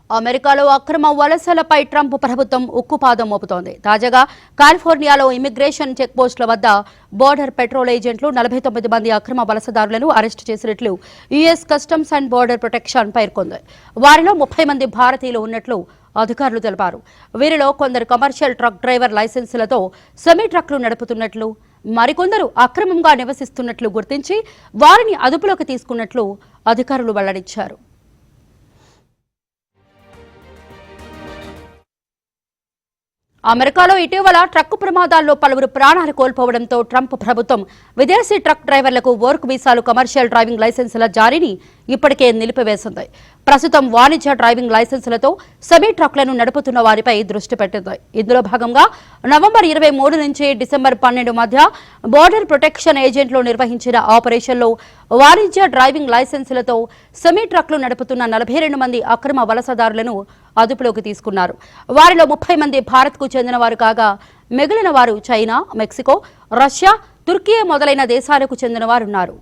అమెరికాలో అక్రమ వలసలపై ట్రంప్ ప్రభుత్వం ఉక్కుపాదం మోపుతోంది. తాజాగా కాలిఫోర్నియాలో ఇమిగ్రేషన్ చెక్పోస్టుల వద్ద బోర్డర్ పెట్రోల్ ఏజెంట్లు 49 మంది అక్రమ వలసదారులను అరెస్టు చేసినట్లు US customs and border protection పేర్కొంది. వారిలో 30 మంది భారతీయులు ఉన్నట్లు అధికారులు తెలిపారు. వీరిలో కొందరు కమర్షియల్ ట్రక్ డ్రైవర్ లైసెన్సులతో సెమీ ట్రక్లు నడుపుతున్నట్లు, మరికొందరు అక్రమంగా నివసిస్తున్నట్లు గుర్తించి వారిని అదుపులోకి తీసుకున్నట్లు అధికారులు వెల్లడించారు. అమెరికాలో ఇటీవల ట్రక్కు ప్రమాదాల్లో పలువురు ప్రాణాలు కోల్పోవడంతో ట్రంప్ ప్రభుత్వం విదేశీ ట్రక్ డ్రైవర్లకు వర్క్ వీసాలు, కమర్షియల్ డ్రైవింగ్ లైసెన్సుల జారీని ఇప్పటికే నిలిపివేసింది. ప్రస్తుతం వాణిజ్య డ్రైవింగ్ లైసెన్సులతో సెమీ ట్రక్లను నడుపుతున్న వారిపై దృష్టి పెట్టింది. ఇందులో భాగంగా నవంబర్ 23 నుంచి డిసెంబర్ 12 మధ్య బోర్డర్ ప్రొటెక్షన్ ఏజెంట్లు నిర్వహించిన ఆపరేషన్లో వాణిజ్య డ్రైవింగ్ లైసెన్సులతో సెమీ ట్రక్లు నడుపుతున్న 42 మంది అక్రమ వలసదారులను అదుపులోకి తీసుకున్నారు. వారిలో 30 మంది భారత్కు చెందిన వారు కాగా మిగిలిన వారు చైనా, మెక్సికో, రష్యా, తుర్కీ మొదలైన దేశాలకు చెందిన వారున్నారు.